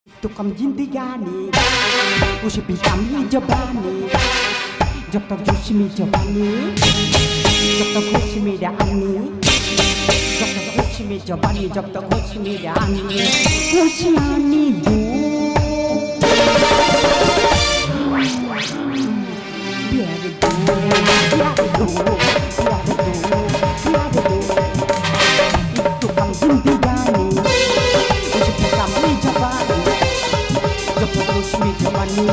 तो कम जिंदगानी उसे पितामी जबानी जब तक जोश में जबानी जब तक होश में रानी जब तक जोश में जबानी जब तक होश में रानी होशियानी दो प्यार दो प्यार दो प्यार दो प्यार दो तो कम जिंदगानी उसे पितामी जबानी जब तक होश में जबानी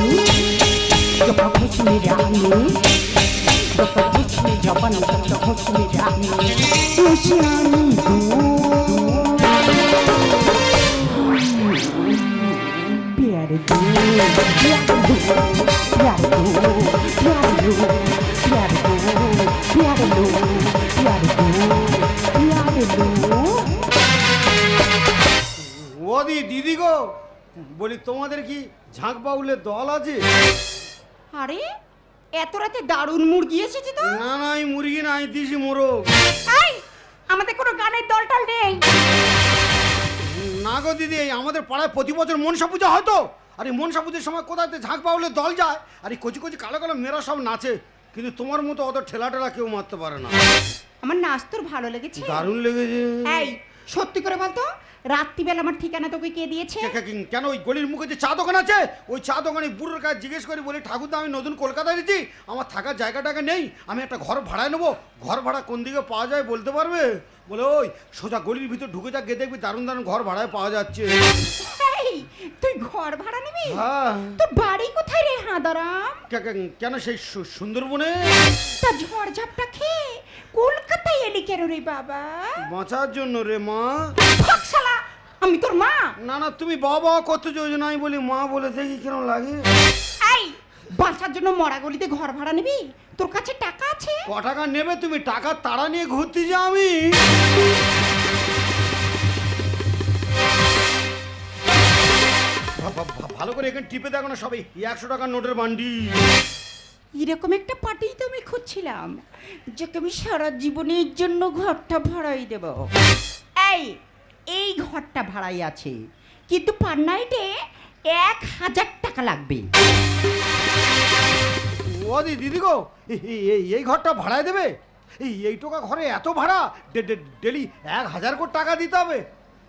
जब तक होश में रानी जब तक होश में जबानी जब तक होश में रानी होशियानी दो प्यार दो प्यार दो प्यार दो प्यार दो प्यार दो प्यार दो प्यार दो प्यार दो ওদি দিদি গো বলি তোমাদের কি ঝাঁক বাউলের দল আছে? আরে এত রাতে দারুণ মুরগি এসেছে তো। না না এই মুরগি না এই দিশি মোরগ। এই আমাদের কোনো গানের দল টল নেই। না গো দিদি এই আমাদের পাড়ায় প্রতি বছর মনসা পূজা হয় তো, আর এই মনসা পুজোর সময় কোথাতে ঝাঁক বাউলের দল যায় আর এই কচি কচি কালো কালো মেয়েরা সব নাচে, কিন্তু তোমার মতো অত ঠেলা ঠেলা কেউ মারতে পারে না। আমার নাচ তোর ভালো লেগেছে? দারুণ লেগেছে। এই সত্যি করে বলতো রাত্রিবেলা আমার ঠিকানা তোকে কে দিয়েছে? কেন ওই গলির মুখে যে চা দোকান আছে ওই চা দোকানে বুড়োর কাছে জিজ্ঞেস করে বলি ঠাকুরদা আমি নতুন কলকাতায় এসেছি, আমার থাকার জায়গাটাকে নেই, আমি একটা ঘর ভাড়ায় নেবো, ঘর ভাড়া কোন দিকে পাওয়া যায় বলতে পারবে? বলে ওই সোজা গলির ভিতর ঢুকে যা গিয়ে দেখবি দারুণ দারুণ ঘর ভাড়ায় পাওয়া যাচ্ছে। এই তুই ঘর ভাড়া নিবি? হ্যাঁ। তোর বাড়ি কোথায় রে হাঁদারাম? কেন সেই সুন্দরবনে? তা ঝড় ঝাপটা খেয়ে কলকাতায় এলি কেন রে বাবা? বাঁচার জন্য রে মা। শালা আমি তোর মা? না না তুমি বাবা কত যোজন আমি বলি মা বলে দেখি কেন লাগে। এই বাঁচার জন্য মরা গলিতে ঘর ভাড়া নিবি? তোর কাছে টাকা আছে? ক টাকা নেবে তুমি? টাকা তাড়া নিয়ে ঘুরতে যা আমি। ভালো করে এখানে টিপে দেখো না সবাই 100 টাকার নোটের বান্ডি। এরকম একটা পার্টি তো আমি খুঁজছিলাম যাকে আমি সারা জীবনের জন্য ঘরটা ভাড়াই দেব। এই ঘরটা ভাড়াই আছে, কিন্তু পার নাইটে 1000 টাকা লাগবে। ও দিদি গো এই ঘরটা ভাড়ায় দেবে? এই টাকা ঘরে এত ভাড়া ডেলি 1000 করে টাকা দিতে হবে?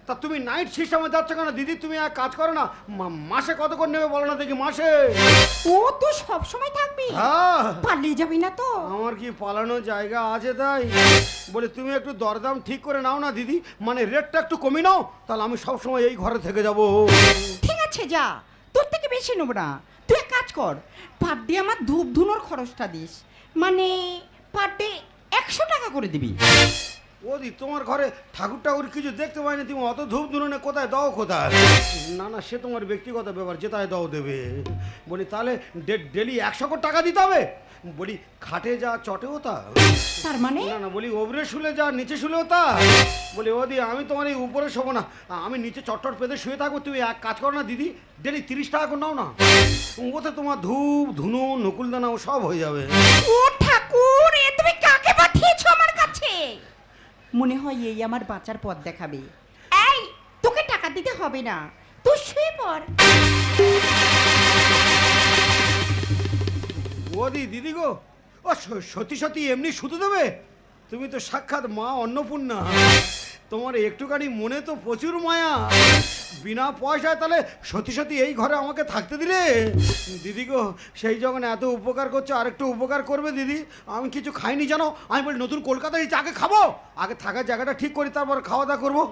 তা তুমি নাইট সিস্টেমে যাচ্ছ কেন দিদি? তুমি এক কাজ করো না মাসে কত করে নেবে বলো না দেখি মাসে। ও তো সব সময় থাকবি? হ্যাঁ। পালিয়ে যাবি না তো? আমার কি পালানোর জায়গা আছে তাই বলে তুমি একটু দরদাম ঠিক করে নাও না দিদি, মানে রেটটা একটু কমিয়ে নাও, তাহলে আমি সব সময় এই ঘরে থেকে যাব। ঠিক আছে যা, তোর থেকে বেশি নেব না। তুই এক কাজ কর, পার ডে আমার ধূপ ধুনোর খরচটা দিস, মানে পার ডে 100 টাকা করে দিবি। ওদি তোমার ঘরে ঠাকুর ঠাকুর কিছু দেখতে পাইনি, তুমি অত ধূপ ধুনে কোথায় দাও কোথায়? না না সে তোমার ব্যক্তিগত ব্যাপার, যেটায় দাও দেবে। বলি তাহলে ডেলি 100 করে টাকা দিতে হবে? বলি খাটে যা চটেও তা? তার মানে? না না বলি ওপরে শুলে যা নিচে শুলেও তা? বলি ওদি আমি তোমার এই উপরে শোবো না, আমি নিচে চটচট পেতে শুয়ে থাকবো, তুমি এক কাজ করো না দিদি ডেলি 30 টাকা করে নাও না, ওতে তোমার ধূপ ধুনো নকুলদানা ও সব হয়ে যাবে। ও ঠাকুর, এ তুমি কাকে পাঠিয়েছো আমার কাছে? মনে হয় এই আমার বাঁচার পথ দেখাবে। এই তোকে টাকা দিতে হবে না, তুই শুয়ে পড়। ওদি দিদি গো ও সত্যি সত্যি এমনি শুতে দেবে? তুমি তো সাক্ষাৎ মা অন্নপূর্ণা, তোমার একটুখানি মনে তো প্রচুর মায়া, বিনা পয়সায় তাহলে সত্যি সত্যি এই ঘরে আমাকে থাকতে দিলে? দিদি গো সেই যখন এত উপকার করছো আর একটু উপকার করবে দিদি। আমি কিছু খাইনি জানো, আমি বলি নতুন কলকাতায় আগে খাবো, আগে থাকার জায়গাটা ঠিক করি তারপর খাওয়া দাওয়া করবো,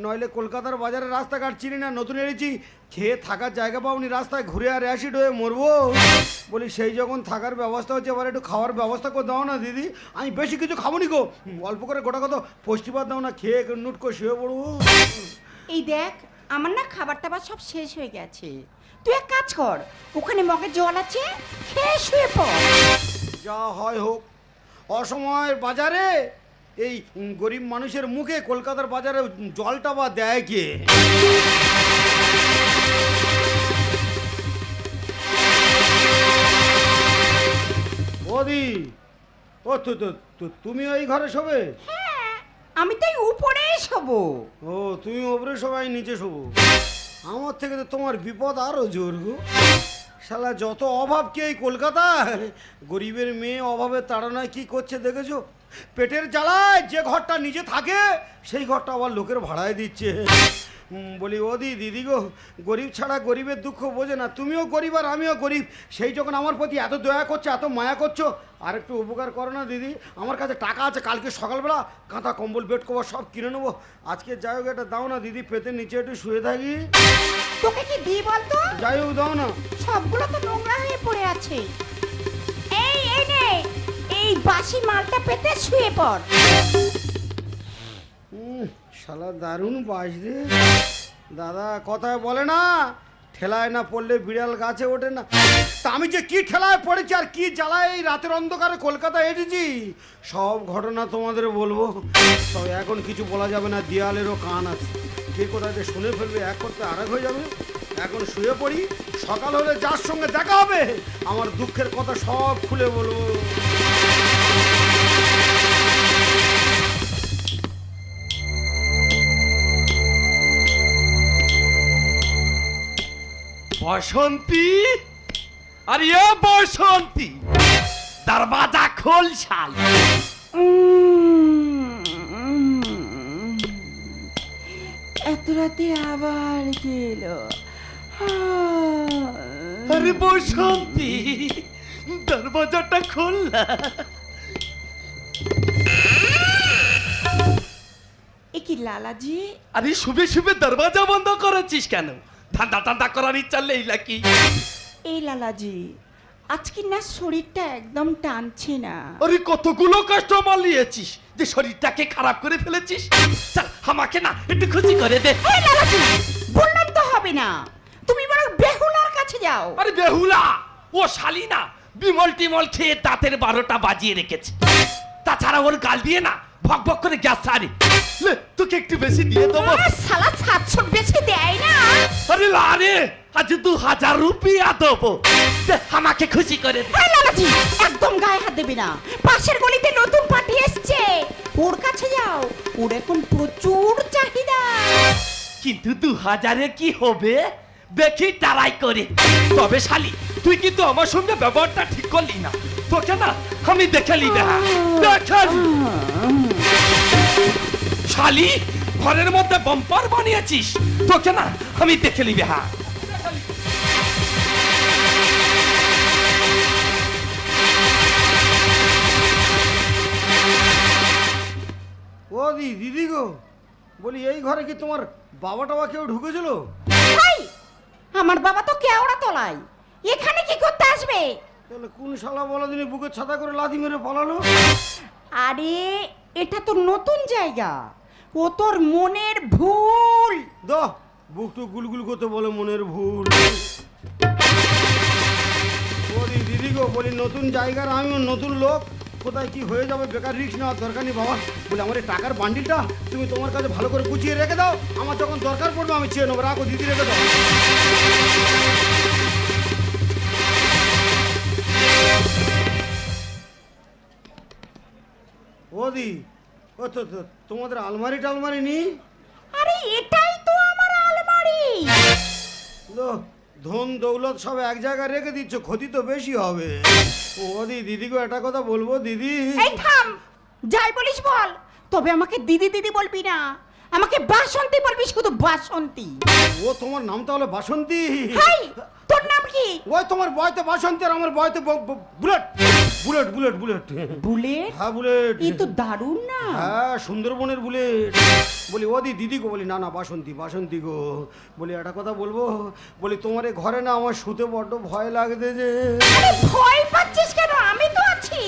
নইলে কলকাতার বাজারে রাস্তাঘাট চিনি না, নতুন এসেছি, খেয়ে থাকার জায়গা পাবনি, রাস্তায় ঘুরে আর অ্যাসিড হয়ে মরবো। বলি সেই যখন থাকার ব্যবস্থা হচ্ছে এবার একটু খাওয়ার ব্যবস্থা করে দাও না দিদি, আমি বেশি কিছু খাবো নি গো, অল্প করে গোটা কত পুষ্টিপাত দাও না, খেয়ে নুট করে শুয়ে পড়বো। এই দেখ আমার না খাবার টাবার সব শেষ হয়ে গেছে, তুই এক কাজ কর, ওখানে মগে জল আছে, খেয়ে শুয়ে পড়। যা হয় হোক, অসময়ের বাজারে এই গরিব মানুষের মুখে কলকাতার বাজারে জলটা বা দেয় কে? ওদি ও তুমি ওই ঘরে শোবে? হ্যাঁ আমি তাই উপরে শোবো। ও তুমি উপরে শোবাই নিচে শোবো? আমার থেকে তো তোমার বিপদ আরো জোর গো। শালা যত অভাব কি এই কলকাতায়, গরিবের মেয়ে অভাবে তাড়নায় কি করছে দেখেছো? পেটের জ্বালায় যে ঘরটা নিজে থাকে সেই ঘরটা আবার লোকের ভাড়ায় দিচ্ছে। বলি ও দিদি গো, গরিব ছাড়া গরিবের দুঃখ বোঝে না। তুমিও গরিব আর আমিও গরিব, সেই যখন আমার প্রতি এত দয়া করছো, এত মায়া করছো, আর একটু উপকার করো না দিদি। আমার কাছে টাকা আছে, কালকে সকালবেলা কাঁথা কম্বল বেড কভার সব কিনে নেবো। আজকে যাই হোক এটা দাও না দিদি, পেটের নিচে একটু শুয়ে থাকি। তোকে কি দিই বলতো? যাই হোক দাও না। সবগুলো তো নোংরা হয়ে পড়ে আছে। এই এই নে, এই বাসি মালটা পেতে শুয়ে পড়। শালা দারুণ বাস রে দাদা। কথায় বলে না, ঠেলায় না পড়লে বিড়াল গাছে ওঠে না। তা আমি যে কি ঠেলায় পড়েছি আর কি জ্বালায় এই রাতের অন্ধকারে কলকাতায় এসেছি, সব ঘটনা তোমাদের বলবো। তবে এখন কিছু বলা যাবে না, দেয়ালেরও কান আছে। কে কোথায় যে শুনে ফেলবে, এক করতে আরেক হয়ে যাবে। এখন শুয়ে পড়ি, সকাল হলে যার সঙ্গে দেখা হবে আমার দুঃখের কথা সব খুলে বলবো। বসন্তী, আরে ও বসন্তী, দরवाजा खोल শাল। এত রাতে আবার গেল। আরে বসন্তী, দরवाजाটা খোল না। এ কি লালাজি? আরে শুবে শুবে দরवाजा বন্ধ করেছিস কেন? ধান্দা ধান্দা করার ইচ্ছা নেই নাকি? এই লালাজি, আজকে না শরীরটা একদম টানছে না। আরে কতগুলো কাস্টমার নিয়েছিস যে শরীরটাকে খারাপ করে ফেলেছিস। চল আমাকে না একটু খুশি করে দে। এই লালাজি, বললাম তো হবে না, তুমি বরং বেহুলার কাছে যাও। আরে বেহুলা ও শালি না, বিমল টিমল খেয়ে দাঁতের 12টা বাজিয়ে রেখেছে। তাছাড়া ওর গাল দিয়ে না ভক ভক করে গ্যাস ছাড়ে। লে তোকে একটু বেশি দিয়ে দেবো। শালা 700 বেশি দেয় না। আরে লারে, আজ 2000 রুপিয়া দেবো। দে, আমাকে খুশি করে দে। এই লালাজি, একদম গায়ে হাত দেবে না। পাশের গলিতে নতুন পার্টি এসছে, ওর কাছে যাও। ওর এখন প্রচুর চাহিদা। কিন্তু 2000-এ কি হবে দেখি ট্রাই করে। তবে শালি তুই কিন্তু আমার সঙ্গে ব্যবহারটা ঠিক করলি না। তোকে না আমি দেখে নিবে। দেখেন শালি, ঘরের মধ্যে বাম্পার বানিয়েছিস, তোকে না আমি দেখে নিবে। হ্যাঁ ও দিদি গো, বলি এই ঘরে কি তোমার বাবা টাবা কেউ ঢুকেছিল? এই, আমার বাবা তো কেওড়া তলায়, এখানে কি করতে আসবে? তাহলে কোন শালা বলা দিনে বুকে ছাতা করে লাথি মেরে পালালো? আরে এটা তো নতুন জায়গা, ও তোর মনের ভুল। দাও বুকটু গুলগুল করতে বলে মনের ভুল। বলি দিদি গো, বলি নতুন জায়গার আমিও নতুন লোক, কোথায় কি হয়ে যাবে বেকার রিস্ক নেওয়ার দরকার নেই বাবা। বলে আমার এই টাকার বান্ডিলটা তুমি তোমার কাছে ভালো করে গুছিয়ে রেখে দাও, আমার যখন দরকার পড়বে আমি চেয়ে নেবো। রাখো দিদি, রেখে দাও। ও দি, ও তো তোমাদের আলমারি টালমারি নেই? আরে এটাই তো আমার আলমারি। লো, ধন দৌলত সব এক জায়গায় রেখে দিচ্ছ, ক্ষতি তো বেশি হবে। ও দিদি গো, একটা কথা বলবো দিদি। এই থাম, যাই বলিস বল, তবে আমাকে দিদি দিদি বলবি না, আমাকে বাসন্তী বলবি, শুধু বাসন্তী। ও তোমার নাম তাহলে বাসন্তী? হাই, তোর নাম কি? ওই তোমার বয়তে বাসন্তী আর আমার বয়তে bullet. Bullet bullet bullet bullet? হ্যাঁ বুলেট। এই তো দারুণ না? হ্যাঁ, সুন্দরবনের বুলেট। বলি ও দিদি গো, বলি না না বাসন্তী বাসন্তী গো। বলি একটা কথা বলবো, বলি তোমার এই ঘরে না আমার শুতে বড্ড ভয় লাগছে যে। আরে ভয় পাচ্ছিস কেন? আমি তো আছি,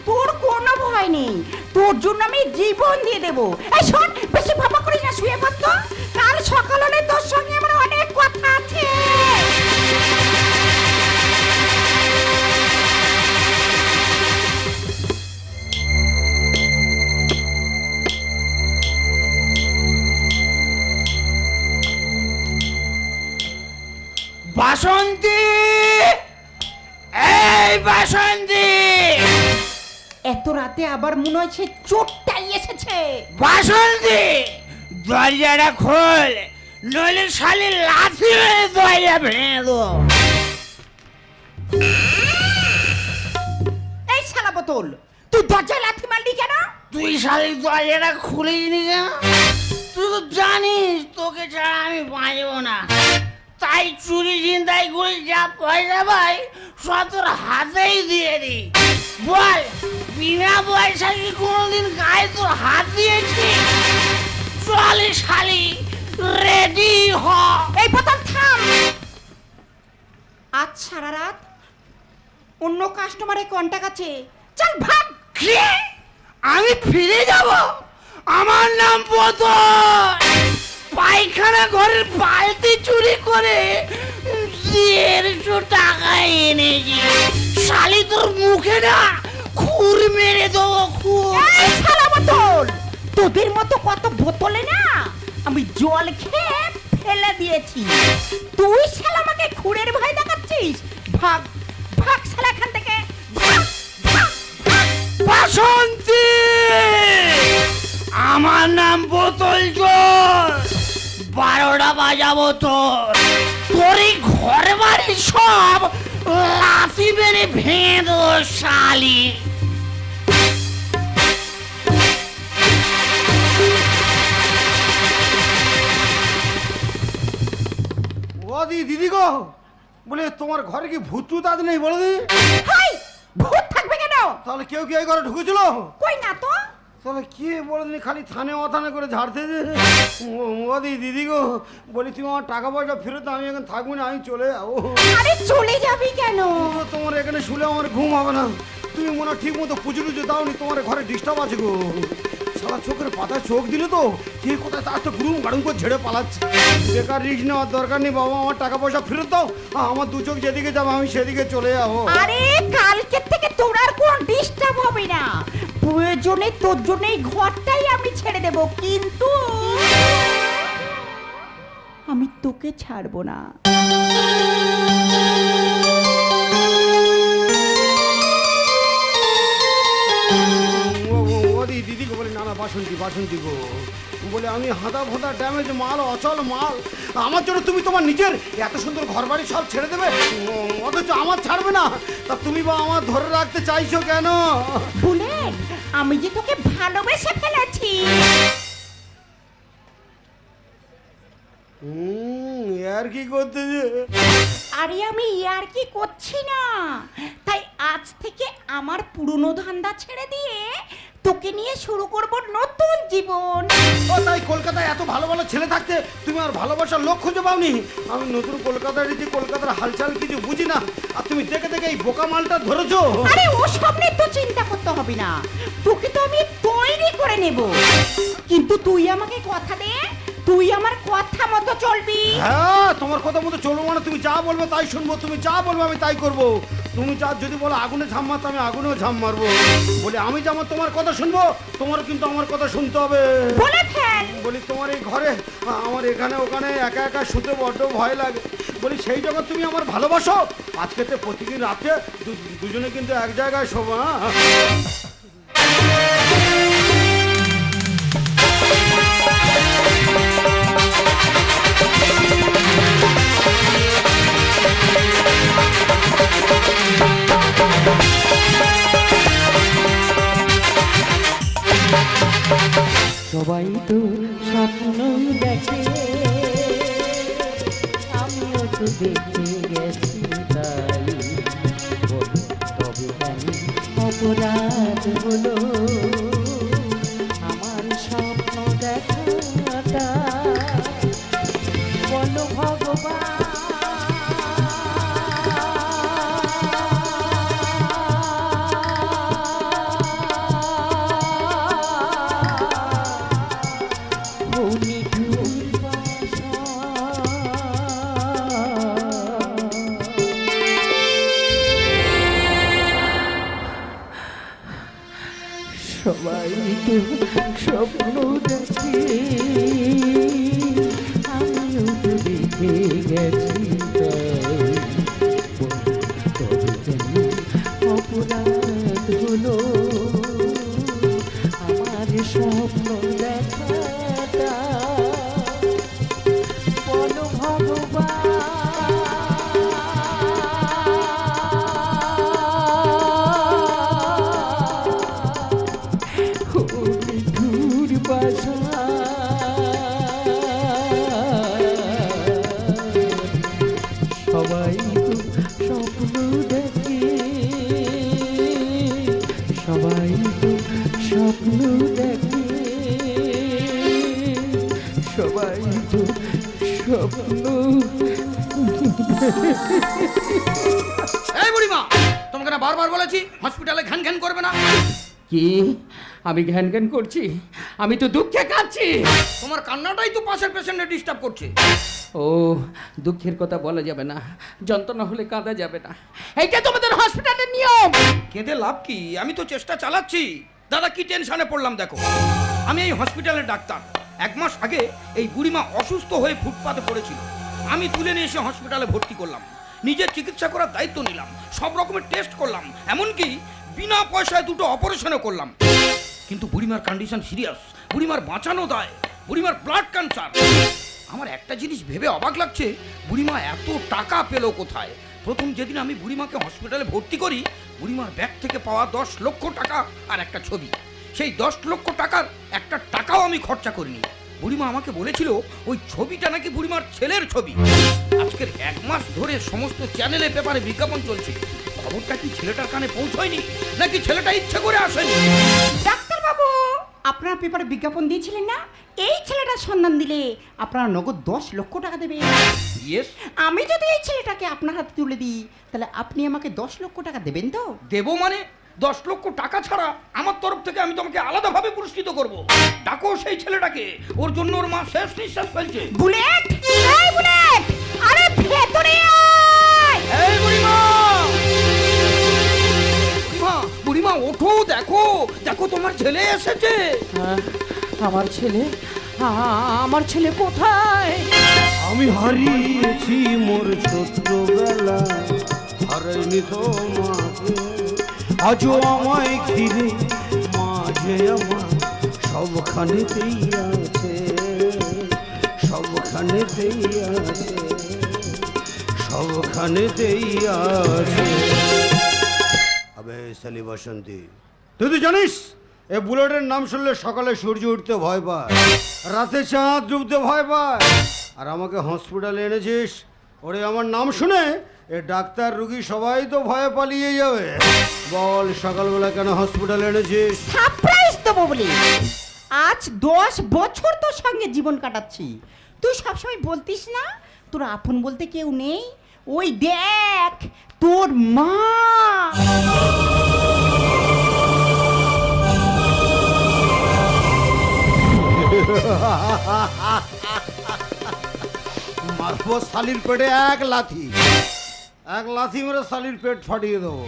তোর কোনো ভয় নেই। তোর জন্য আমি জীবন দিয়ে দেবো। এই শোন, বেশি ভাবা করিস না, শুয়ে পড় তো। কাল সকাল হলে তোর সঙ্গে আমার অনেক কথা আছে। বাসন্তী, এই বাসন্তী, এত রাতে আবার মনে হচ্ছে চোরটাই এসেছে। বাসন্তী, দরজাটা খোল, নইলে শালি লাথি মেরে দরজা ভেঙে দেবো। এই শালা বোতল, তুই দরজায় লাথি মারলি কেন? তুই শালি দরজাটা খুলিসনি কেন? তুই তো জানিস তোকে ছাড়া আমি বাঁচব না, তাই চুরি চিন্তাই করে যা পয়সা পাই সব তোর হাতেই দিয়ে দি। বল, বিনা পয়সা কি কোনোদিন গায়ে তোর হাত দিয়েছি? চল শালি, রেডি হ। এই বোতল থাম। আজ সারা রাত অন্য কাস্টমারের কন্টাক্ট আছে, চল ভাগ। কি? আমি ফিরে যাব? আমার নাম বোতল, পায়খানা ঘরের বালতি চুরি করে 150 টাকা এনেছি। শালি তোর মুখে না খুর মেরে দেবো, খুর। এই শালা বোতল, তোদের মতো কত বোতলে না আমি জল খেয়ে ফেলে দিয়েছি। তুই শালা আমাকে খুঁড়ের ভয় দেখাচ্ছিস? ভাগ ভাগ শালা এখান থেকে, ভাগ, ভাগ, ভাগ। বাসন্তী, আমার নাম বোতল চোর। 12টা বাজাবো তোর, তোর এই ঘর বাড়ি সব লাথি মেরে ভেঙে দেবো শালি। ও দিদি গো, বলে তোমার ঘরে কি ভূত টুত আছে নেই বলে দি? হাই, ভূত থাকবে কেন? তাহলে কেউ কি এই ঘরে ঢুকেছিল? কই না তো। তাহলে কি বলে দিনি, খালি থানে অথানে করে ঝাড়তে যে। দিদি গো, বলি তুমি আমার টাকা পয়সা ফেরত দাও, আমি এখন থাকবো না, আমি চলে যাবো। আরে চলে যাবি কেন? তোমার এখানে শুলে আমার ঘুম হবে না। তুমি মনে হয় ঠিক মতো পুজো টুজো দাওনি, তোমার ঘরে ডিস্টার্ব আছে গো। সারা চোখের পাতায় চোখ দিলে তো কে কোথায় তার তো গুরুম গাড়ুম করে ঝেড়ে পালাচ্ছে। বেকার রিস্ক নেওয়ার দরকার নেই বাবা, আমার টাকা পয়সা ফেরত দাও। আমার দু চোখ যেদিকে যাবো আমি সেদিকে চলে যাবো। আরে কালকে থেকে তোর আর কোনো ডিস্টার্ব হবে না, প্রয়োজনে তোর জন্য এই ঘরটাই আমি ছেড়ে দেব, কিন্তু আমি তোকে ছাড়বো না। দিদি গো, বলে না না বাসন্তী গো, বলে আমি হাঁদা ফাঁদা ড্যামেজ মাল, অচল মাল, আমার জন্য তুমি তোমার নিজের এত সুন্দর ঘর বাড়ি সব ছেড়ে দেবে, অথচ আমার ছাড়বে না। তা তুমি বা আমার ধরে রাখতে চাইছো কেন? বুলেট, আমি যে তোকে ভালোবেসে ফেলেছি। আর কি করতে যে? আরে আমি ইয়ার কি করছি না, তাই আজ থেকে আমার পুরনো ধান্দা ছেড়ে দিয়ে তোকে নিয়ে শুরু করব নতুন জীবন। ও তাই কলকাতায় এত ভালো ভালো ছেলে থাকতে তুমি আর ভালোবাসার লোক খুঁজে পাওনি? আমি নতুন কলকাতায় যে কলকাতার হালচাল কিছু বুঝি না, আর তুমি দেখে দেখে এই বোকা মালটা ধরেছো। আরে ও সব নিয়ে তো চিন্তা করতে হবে না, তোকে তো আমি তৈরি করে নেব, কিন্তু তুই আমাকে কথা দে তুই আমার কথা মতো চলবি। হ্যাঁ, তোমার কথা মতো চলবো মানে তুমি যা বলবে তাই শুনবো, তুমি যা বলবে আমি তাই করবো। তুমি যা যদি বলো আগুনে ঝাম মারতে, আমি আগুনেও ঝাম মারবো। বলি আমি যেমন তোমার কথা শুনবো, তোমার কিন্তু আমার কথা শুনতে হবে। বলে ফেল। বলি তোমার এই ঘরে আমার এখানে ওখানে একা একা শুতে বড্ড ভয় লাগে। বলি সেই জন্য তুমি আমার ভালোবাসো, আজকে তো প্রতিদিন রাতে দুজনে কিন্তু এক জায়গায় শোবো। সবাই তো স্বপ্ন দেখে, আমিও তো দেখে গেছি, তাই তবে জানি অপরাধ হলো আমার স্বপ্ন দেখাটা। বলো ভগবান, সবাই তো স্বপ্ন দেখে, আমিও তো দেখে গেছি, তবে অপরাধ হলো আমার স্বপ্ন দেখাটা। সবাই তো স্বপ্ন দেখে, সবাই তো স্বপ্ন দেখে, সবাই তো স্বপ্ন। এই বুড়িমা, তোমাকে না বারবার বলেছি হসপিটালে ঘ্যান ঘ্যান করবে না। কি আমি ঘ্যান ঘ্যান করছি? আমি তো দুঃখে কাঁদছি। তোমার কান্নাটাই তো পাশের পেশেন্টে ডিস্টার্ব করছে। ও দুঃখের কথা বলা যাবে না, যন্ত্রণা হলে কাঁদা যাবে না, এইটা তোমাদের হসপিটালের নিয়ম। কেঁদে লাভ কি? আমি তো চেষ্টা চালাচ্ছি। দাদা কি টেনশনে পড়লাম দেখো। আমি এই হসপিটালের ডাক্তার। 1 মাস আগে এই বুড়িমা অসুস্থ হয়ে ফুটপাতে পড়েছিল। আমি তুলে নিয়ে এসে হসপিটালে ভর্তি করলাম, নিজের চিকিৎসা করার দায়িত্ব নিলাম, সব রকমের টেস্ট করলাম, এমনকি বিনা পয়সায় 2টো অপারেশনও করলাম। কিন্তু বুড়িমার কন্ডিশন সিরিয়াস, বুড়িমার বাঁচানো দায়, বুড়িমার ব্লাড ক্যান্সার। আমার একটা জিনিস ভেবে অবাক লাগছে, বুড়িমা এত টাকা পেলো কোথায়? প্রথম যেদিন আমি বুড়িমাকে হসপিটালে ভর্তি করি, বুড়িমার ব্যাগ থেকে পাওয়া 10 লক্ষ টাকা আর একটা ছবি। সেই 10 লক্ষ টাকার একটা টাকাও আমি খরচা করিনি। বুড়িমা আমাকে বলেছিল ওই ছবিটা নাকি বুড়িমার ছেলের ছবি। আজকের 1 মাস ধরে সমস্ত চ্যানেলে পেপারে বিজ্ঞাপন চলছে। খবরটা কি ছেলেটার কানে পৌঁছয়নি, নাকি ছেলেটা ইচ্ছে করে আসেনি? ডাক্তার বাবু, আপনারা পেপারে বিজ্ঞাপন দিয়েছিলেন না, এই ছেলেটার সন্ধান দিলে আপনারা নগদ 10 লক্ষ টাকা দেবেন। ইয়েস। আমি যদি এই ছেলেটাকে আপনার হাতে তুলে দিই, তাহলে আপনি আমাকে 10 লক্ষ টাকা দেবেন তো? দেবো মানে 10 লক্ষ টাকা ছাড়া আমার তরফ থেকে আমি তোমাকে আলাদাভাবে পুরস্কৃত করব। ডাকো সেই ছেলেটাকে, ওর জন্য ওর মা শেষ নিঃশ্বাস ফেলছে। বুলেট, এই বুলেট, আরে ভেতরে আয়। এই বুড়িমা, বুড়িমা, বুড়িমা ওঠো, দেখো দেখো তোমার ছেলে এসেছে। আমার ছেলে, আমার ছেলে কোথায়? আমি হারিয়েছি মোর ছোট্টবেলা, হারাইনি তোমাকে, আজও আমায় ঘিরে মাঝে আমার সবখানেতেই আছে, সবখানেতেই আছে, সবখানেতেই আছে। আবে সালি বসন্তী, তুই তো জানিস এ বুলেটের নাম শুনলে সকালে সূর্য উঠতে ভয় পায়, রাতে চাঁদ ডুবতে ভয় পায়, আর আমাকে হসপিটালে এনেছিস ওরে আমার নাম শুনে এ ডাক্তার রুগী সবাই তো ভয়ে পালিয়ে যাবে। বল সকালবেলা কেন হসপিটালে এনেছিস? সারপ্রাইজ দেবো বলে। আজ 10 বছর তোর সঙ্গে জীবন কাটাচ্ছি, তুই সবসময় বলতিস না তোর আপন বলতে কেউ নেই? ওই দেখ তোর মা। মারবো শালির পেটে এক লাথি মেরে শালির পেট ফাটিয়ে দেবো।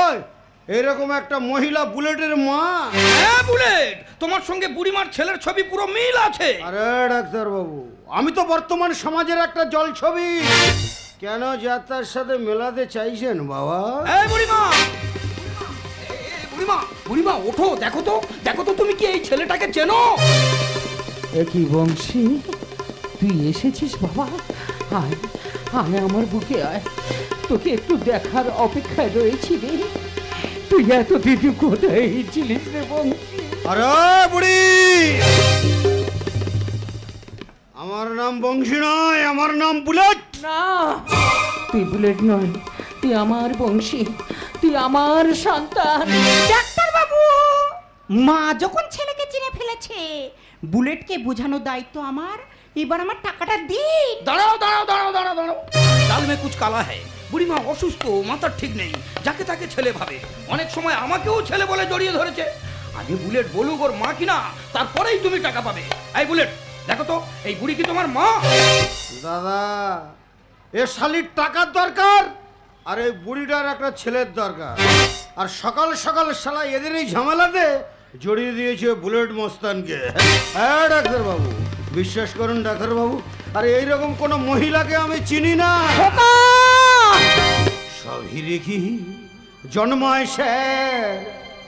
ওই এরকম একটা মহিলা বুলেটের মা। হ্যাঁ বুলেট, তোমার সঙ্গে বুড়িমার ছেলের ছবি পুরো মিল আছে। আরে ডাক্তার বাবু, আমি তো বর্তমান সমাজের একটা জল ছবি, কেন যাত্রার সাথে মেলাতে চাইছেন বাবা? এই বুড়িমা, বুড়িমা, বুড়িমা ওঠো, দেখো তো দেখো তো তুমি কি এই ছেলেটাকে চেনো? একই বংশী, তুই এসেছিস বাবা? আয় আয় আমার বুকে আয়, তোকে একটু দেখার অপেক্ষায় রয়েছি রে। তুই এতদিন কোথায় ছিলিস রে বংশী? আরে বুড়ি, আমার নাম বংশী নয়, আমার নাম বুলেট। না, তুই বুলেট নয়, তুই আমার বংশী, তুই আমার সন্তান। ডাক্তার বাবু, মা যখন ছেলেকে চিনে ফেলেছে, বুলেটকে বোঝানোর দায়িত্ব আমার। এবার আমার টাকাটা দিন। দাঁড়াও দাঁড়াও দাঁড়াও দাঁড়াও দাঁড়াও, ডাল মে কুছ কালা হ্যায়। বুড়িমা অসুস্থ, মাথার ঠিক নেই, যাকে তাকে ছেলে ভাবে। অনেক সময় আমাকেও ছেলে বলে জড়িয়ে ধরেছে। আগে বুলেট বলুক ওর মা কিনা, তারপরেই তুমি টাকা পাবে। এই বুলেট, দেখো তো এই বুড়ি কি তোমার মা? দাদা, এ শালির টাকার দরকার, আর এই বুড়িটার একটা ছেলের দরকার। আর সকাল সকাল শালা এদের এই ঝামেলাতে জড়িয়ে দিয়েছে বুলেট মস্তানকে। হ্যাঁ ডাক্তার বাবু, বিশ্বাস করুন ডাক্তার বাবু, আর এইরকম কোনো মহিলাকে আমি চিনি না। সব হিরে কি জন্মায় সে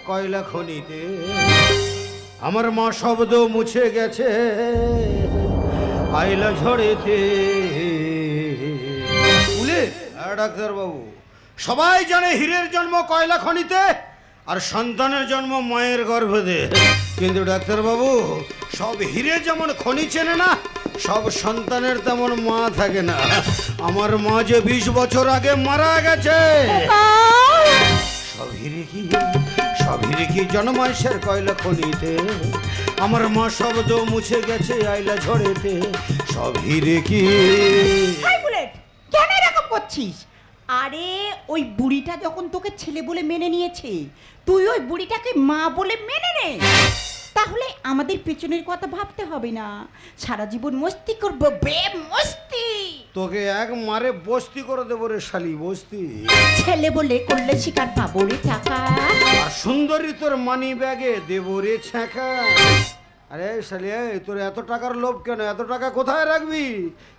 কয়লা খনিতে, আমার মা শব্দ মুছে গেছে আইলা ঝড়েতে। বুলেট, হ্যাঁ ডাক্তার বাবু, সবাই জানে হীরের জন্ম কয়লা খনিতে, আর সন্তানের জন্ম মায়ের গর্ভে। কিন্তু ডাক্তার বাবু, সব হীরে যেমন খনি চেনে না, সব সন্তানের তেমন মা থাকে না। আমার মা যে 20 বছর আগে মারা গেছে। সবই কি জন্মাইশের কয়লা খনিতে। আমার মা শব্দ মুছে গেছে আইলা ঝড়েতে। সবই কি। হাই বুলেট, কেন এরকম করছিস? আরে ওই বুড়িটা যখন তোকে ছেলে বলে মেনে নিয়েছে, তুই ওই বুড়িটাকে মা বলে মেনে নে। তাহলে আমাদের পেছনের কথা ভাবতে হবে না, সারা জীবন মস্তি করবো, বে মস্তি। তোকে এক মারে বস্তি করে দেবো রে শালি, বস্তি। ছেলে বলে করলে শিকার পাবো রে টাকা, আর সুন্দরী তোর মানি ব্যাগে দেবো রে ছ্যাঁকা। আরে শালি, তোর এত টাকার লোভ কেন? এত টাকা কোথায় রাখবি?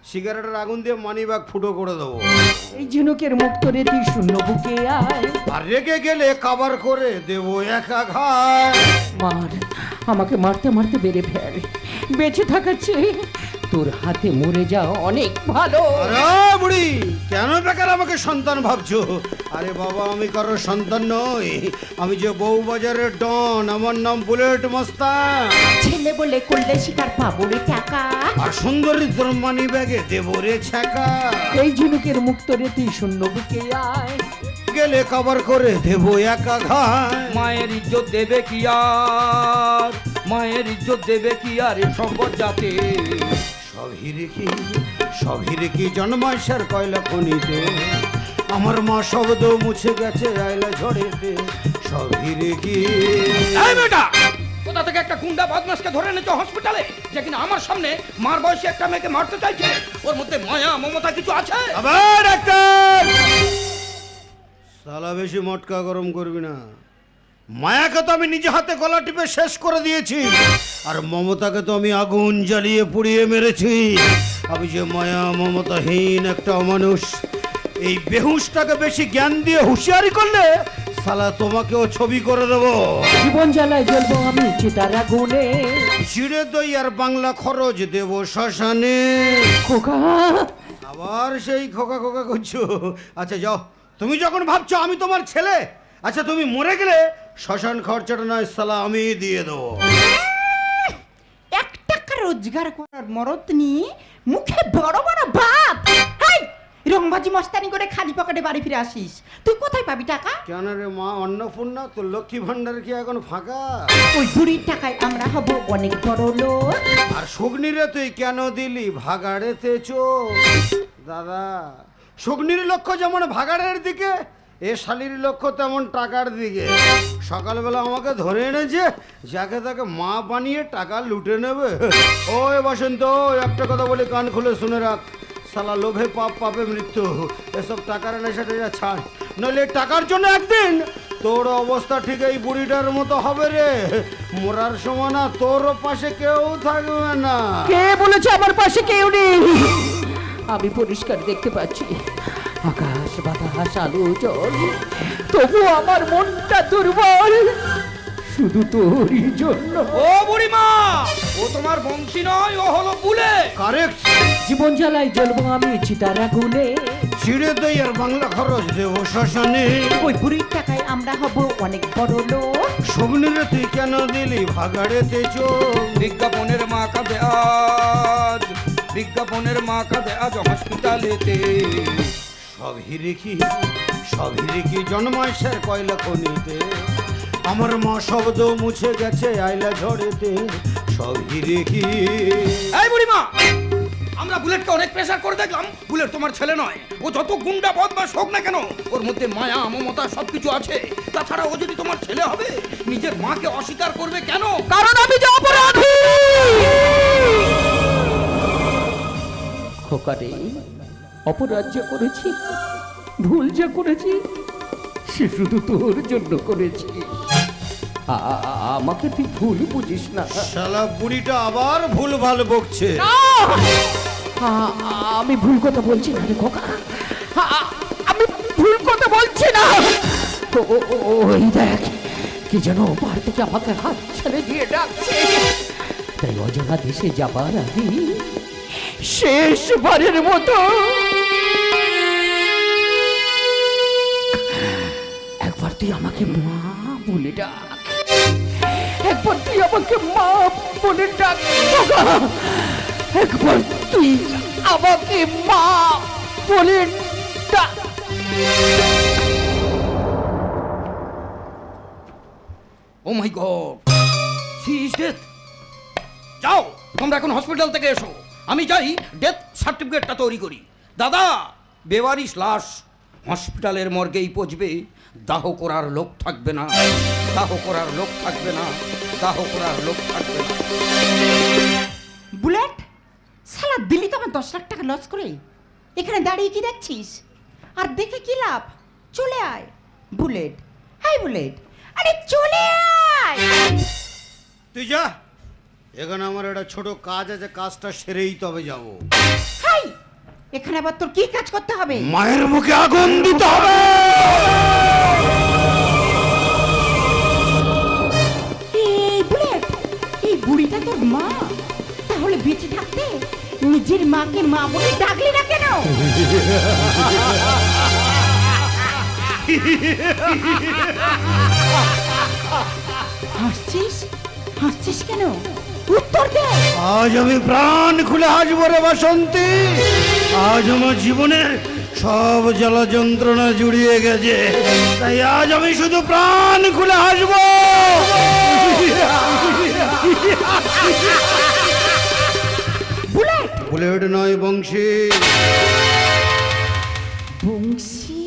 সিগারেটের আগুন দিয়ে মানি ব্যাগ ফুটো করে দেবো। এই ঝিনুকের মুখ তোরে তুই শূন্য বুকে আয়। আর রেগে গেলে কাবার করে দেবো একা ঘায়। মার, আমাকে মারতে মারতে বেড়ে ফেল। বেঁচে থাকার চেয়ে তোর হাতে মরে যাও অনেক ভালো। আরে বুড়ি, কেন বেকার আমাকে সন্তান ভাবছো? আরে বাবা, আমি কারো সন্তান নই, আমি যে বউবাজারের ডন। আমার নাম বুলেট মস্তান। ছেলে বলে করলে শিকার পাবো রে টাকা, আর সুন্দরী তোর মানি ব্যাগে দেবো রে ছ্যাঁকা। এই ঝিনুকের মুখ তোরে তুই শূন্য বুকে আয়। গেলে কভার করে দেবো একা ঘায়। মায়ের ইজ্জত দেবে কি আর, মায়ের ইজ্জত দেবে কি আর এ সম্পদ যাতে। সবই কি জন্মাইশের কয়লা খনিতে। আমার মা শব্দ মুছে গেছে আইলা ঝড়েতে। সবই কি। এই মেয়েটা, কোথা থেকে একটা গুন্ডা বদমাশকে ধরে এনেছো হসপিটালে, যে কিনা আমার সামনে মার বয়সী একটা মেয়েকে মারতে চাইছে? ওর মধ্যে মায়া মমতা কিছু আছে? আবার ডাক্তার, সালা বেশি মটকা গরম করবি না। মায়াকে তো আমি নিজে হাতে গলা টিপে শেষ করে দিয়েছি, আর মমতাকে তো আমি আগুন জ্বালিয়ে পুড়িয়ে মেরেছি। আমি যে মায়া মমতাহীন একটা মানুষ। এই বেহুশটাকে বেশি জ্ঞান দিয়ে হুঁশিয়ারি করলে সালা তোমাকেও ছবি করে দেবো। জীবন জ্বালায় জ্বলবো আমি চিতার আগুনে। চিড়ে দই আর বাংলা খরচ দেব শ্মশানে। খোকা, আবার সেই খোকা খোকা করছো। আচ্ছা যাও, তুমি যখন ভাবছো আমি তোমার ছেলে, আচ্ছা তুমি মরে গেলে শ্মশান খরচাটা নয় সালা আমি দিয়ে দেবো। 1 টাকা রোজগার করার মরদ নিয়ে মুখে বড় বড় ভাত। হাই, রংবাজি মস্তানি করে খালি পকেটে বাড়ি ফিরে আসিস, তুই কোথায় পাবি টাকা? কেন রে মা অন্নপূর্ণা, তোর লক্ষ্মী ভান্ডার কি এখন ফাঁকা? ওই বুড়ির টাকায় আমরা হব অনেক বড় লোক। আর শুকনিরে তুই কেন দিলি ভাগাড়েতে চোখ? দাদা, শুকনির লক্ষ্য যেমন ভাগাড়ের দিকে, এ শালির লক্ষ্য তেমন টাকার দিকে। সকালবেলা আমাকে ধরে এনেছে, যাকে তাকে মা বানিয়ে টাকা লুটে নেবে। ওই বসন্ত, একটা কথা বলি কান খুলে শুনে রাখ, সালা লোভে পাপ, পাপে মৃত্যু। এসব টাকার নেশাটা ছাড়, নইলে টাকার জন্য একদিন তোর অবস্থা ঠিক এই বুড়িটার মতো হবে রে। মরার সময় না তোর পাশে কেউ থাকবে না। কে বলেছে আমার পাশে কেউ নেই? আমি পরিষ্কার দেখতে পাচ্ছি আকাশ বাতাস আলো জল, তবু আমার মনটা দুর্বল শুধু তোরই জন্য। ও বুড়িমা, ও তোমার বংশী নয়, ও হলো বুলে। কারেক্ট। জীবন জ্বালায় জ্বলবো আমি চিতার আগুনে। ছিঁড়ে দই আর বাংলা খরচ দেবো শ্মশানে। ওই বুড়ির টাকায় আমরা হব অনেক বড় লোক। শুকনিরে তুই কেন দিলি ভাগাড়েতে চোখ? বিজ্ঞাপনের মা কাঁদে আজ, বিজ্ঞাপনের মা কাঁদে আজ হসপিটালেতে। সবই কি জন্মাইশের কয়লা খনিতে। আমার মা শব্দ মুছে গেছে আইলা ঝড়েতে। সবই কি। এই বুড়িমা, আমরা বুলেটকে অনেক প্রেসার করে দেখলাম, বুলেট তোমার ছেলে নয়। ও যত গুন্ডা বদমাশ হোক না কেন, ওর মধ্যে মায়া মমতা সবকিছু আছে। তাছাড়া ও যদি তোমার ছেলে হবে, নিজের মাকে অস্বীকার করবে কেন? কারণ আমি যে অপরাধী। খোকারে, অপরাধ যে করেছি, ভুল যে করেছি, সে শুধু তোর জন্য করেছি। আমাকে তুই ভুল বুঝিস না। শালা বুড়িটা আবার ভুল ভাল বকছে। আমি ভুল কথা বলছি না রে খোকা, আমি ভুল কথা বলছি না। ওই দেখ, কি যেন ওপার থেকে আমাকে হাত ছেড়ে দিয়ে ডাকছে। তাই অজানা দেশে যাবার আগে শেষবারের মতো একবার তুই আমাকে মা বলে ডাক। একবার তুই আমাকে মা বলে ডাক খোকা। একবার তুই আমাকে মা বলে ডাক। ও মাই গড, সি ইজ ডেথ। যাও তোমরা এখন হসপিটাল থেকে এসো, আমি যাই ডেথ সার্টিফিকেটটা তৈরি করি। দাদা, বেওয়ারিশ লাশ হসপিটালের মর্গেই পচবে, দাহ করার লোক থাকবে না, দাহ করার লোক থাকবে না, দাহ করার লোক থাকবে না। বুলেট, সালা দিল্লি তো আমার 10 লাখ টাকা লস করে এখানে দাঁড়িয়ে কি দেখছিস? আর দেখে কি লাভ? চলে আয় বুলেট। হাই বুলেট, আরে চলে আয়। তুই যা, এখানে আমার একটা ছোট কাজ আছে, কাজটা সেরেই তবে যাব। হাই, এখানে আবার তোর কি কাজ করতে হবে? মায়ের মুখে আগুন দিতে হবে। এই বুলেট, এই বুড়িটা তোর মা? তাহলে বেঁচে থাকতে নিজের মাকে মা বলে ডাকলি না কেন? হাসছিস? হাসছিস কেন? উত্তর দে। আজ আমি প্রাণ খুলে হাসবো রে বাসন্তী। আজ আমার জীবনের সব জ্বালা যন্ত্রণা জুড়িয়ে গেছে, তাই আজ আমি শুধু প্রাণ খুলে হাসবো। বুলেট, বুলেট নয়, বংশী। বংশী?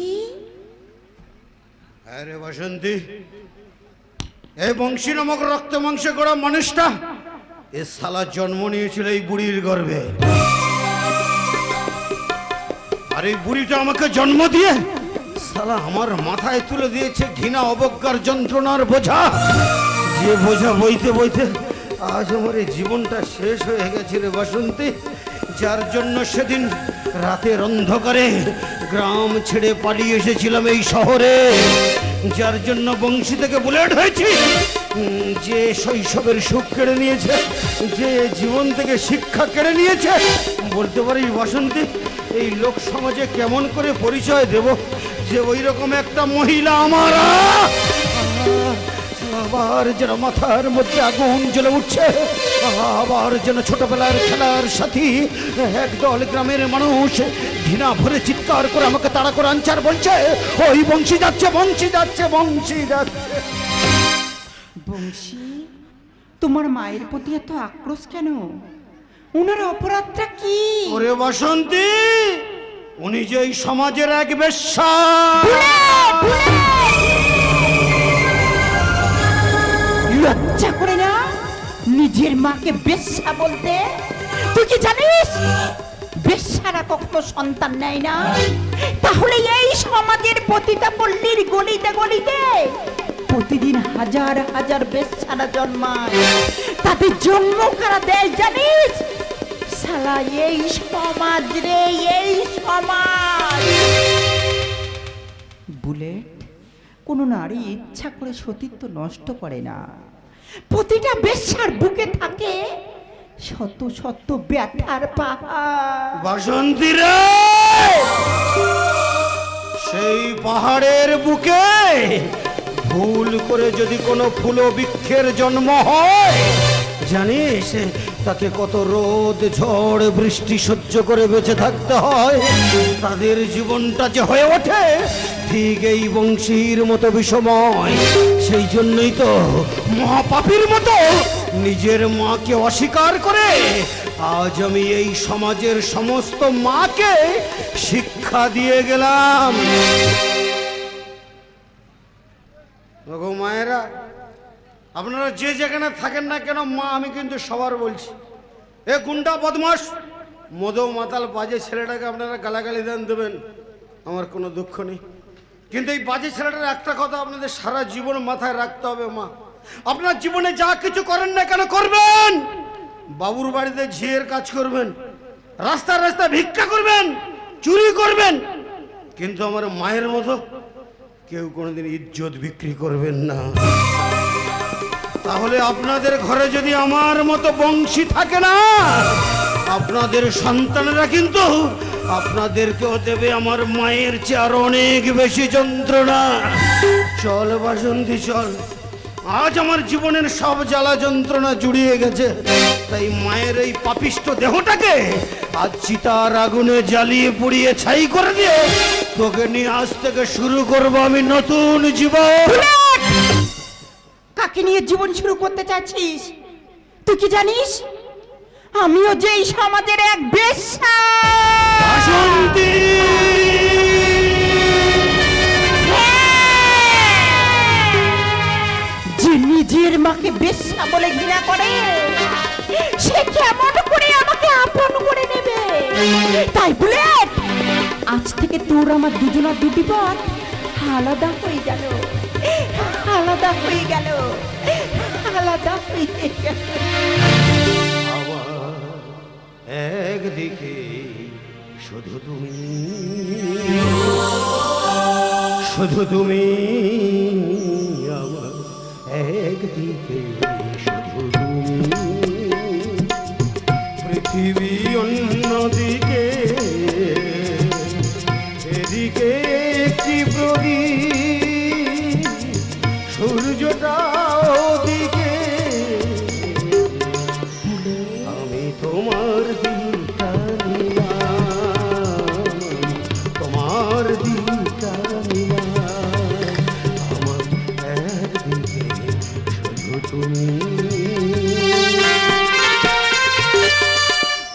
আরে বাসন্তী, এই বংশী নামক রক্ত মাংসে গড়া মানুষটা এ শালা জন্ম নিয়েছিল এই বুড়ির গর্ভে। আর এই বুড়িটা আমাকে জন্ম দিয়ে শালা আমার মাথায় তুলে দিয়েছে ঘৃণা, অবজ্ঞার, যন্ত্রণার বোঝা। যে বোঝা বইতে বইতে আজ আমার এই জীবনটা শেষ হয়ে গেছে রে বাসন্তী। যার জন্য সেদিন রাতের অন্ধকারে গ্রাম ছেড়ে পালিয়ে এসেছিলাম এই শহরে, যার জন্য বংশী থেকে বুলেট হয়েছি, যে শৈশবের সুখ কেড়ে নিয়েছে, যে জীবন থেকে শিক্ষা কেড়ে নিয়েছে। বলতে পারিস বাসন্তী, এই লোক সমাজে কেমন করে পরিচয় দেব যে ওই রকম একটা মহিলা আমার? আবার যেন মাথার মধ্যে আগুন জ্বলে উঠছে, আবার যেন ছোটবেলার খেলার সাথী একদল গ্রামের মানুষ ঘৃণা ভরে চিৎকার করে আমাকে তাড়া করে আনচার বলছে, ওই বংশী যাচ্ছে, বংশী যাচ্ছে, বংশী যাচ্ছে। বংশী, তোমার মায়ের প্রতি এত আক্রোশ কেন? ওনার অপরাধটা কি? ওরে বাসন্তী, উনি যে এই সমাজের এক বেশ্যা। লজ্জা করে না নিজের মাকে বেশ্যা বলতে? তুই কি জানিস বেশ্যারা কখনো সন্তান নেয় না? তাহলে এই সমাজের প্রতিটা পল্লীর গলিতে গলিতে প্রতিদিন হাজার হাজার বেশ্যারা জন্মায়। তাদের জন্ম কারা দেয় জানিস? শালা এই সমাজ রে, এই সমাজ। বুলেট, কোনো নারী ইচ্ছা করে সতীত্ব নষ্ট করে না। প্রতিটা বেশ্যার বুকে থাকে শত শত ব্যথার পাহাড়। বাসন্তী রে, সেই পাহাড়ের বুকে ভুল করে যদি কোনো ফুল বৃক্ষের জন্ম হয়, জানিস তাকে কত রোদ, ঝড়, বৃষ্টি সহ্য করে বেঁচে থাকতে হয়। তাদের জীবনটা যে হয়ে ওঠে ঠিক এই বংশীর মতো বিষময়। সেই জন্যই তো মহাপাপীর মতো নিজের মাকে অস্বীকার করে আজ আমি এই সমাজের সমস্ত মাকে শিক্ষা দিয়ে গেলাম। ওগো মায়েরা, আপনারা যে যেখানে থাকেন না কেন, মা আমি কিন্তু সবার বলছি, এ গুন্ডা বদমাস মদো মাতাল বাজে ছেলেটাকে আপনারা গালাগালি দেবেন, আমার কোনো দুঃখ নেই। কিন্তু এই বাজে ছেলেটার একটা কথা আপনাদের সারা জীবন মাথায় রাখতে হবে, মা আপনার জীবনে যা কিছু করেন না কেন করবেন, বাবুর বাড়িতে ঝিয়ের কাজ করবেন, রাস্তায় রাস্তায় ভিক্ষা করবেন, চুরি করবেন, কিন্তু আমার মায়ের মতো কেউ কোনোদিন ইজ্জত বিক্রি করবেন না। তাহলে আপনাদের ঘরে যদি আমার মতো বংশী থাকে না, আপনাদের সন্তানেরা কিন্তু আপনাদেরকেও দেবে আমার মায়ের চেয়ে আরো অনেক বেশি যন্ত্রণা। চল বাসন্তী চল, আজ আমার জীবনের সব জ্বালা যন্ত্রণা জুড়িয়ে গেছে, তাই মায়ের এই পাপিষ্ট দেহটাকে আজ চিতার আগুনে জ্বালিয়ে পুড়িয়ে ছাই করে দিয়ে তোকে নিয়ে আজ থেকে শুরু করব আমি নতুন জীবন। কাকে নিয়ে জীবন শুরু করতে চাচ্ছিস? তুই কি জানিস আমিও যে এই সমাজের এক বেশ্যা। বাসন্তী! যে নিজের মাকে বেশ্যা বলে ঘৃণা করে সে কেমন করে আমাকে আপন করে নেবে? তাই বলে আজ থেকে তোর আমার দুজনের দুটি পথ আলাদা হয়ে গেল, আলাদা হয়ে গেল, আলাদা হয়ে গেল। আমার একদিকে শুধু তুমি, শুধু তুমি, আমার একদিকে শুধু তুমি, পৃথিবী অন্যদিকে, এদিকে একটি প্রদীপ, সূর্যটা ওদিকে, আমি তোমার দিকটা নিলাম, তোমার দিকটা নিলাম, আমার একদিকে শুধু তুমি।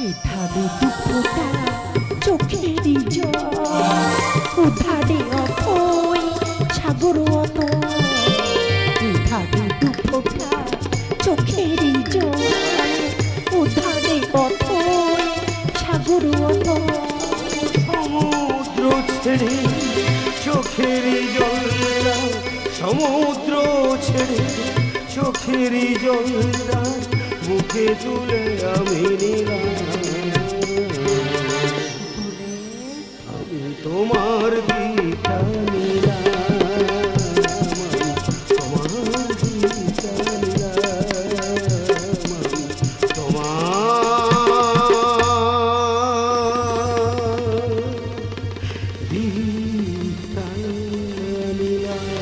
এধারে দুঃখটা চোখেরই জল, উধারে অথই সাগর অত। এধারে দুঃখটা চোখেরই জল, উধারে অথই সাগর অত। সমুদ্র ছেড়ে চোখের জলটা, সমুদ্র ছেড়ে চোখের জলটা মুখে তুলে আমি নিলাম, আমি তোমার দিকটা নিলাম, তোমার দিকটা নিলাম, তোমার দিকটা নিলাম।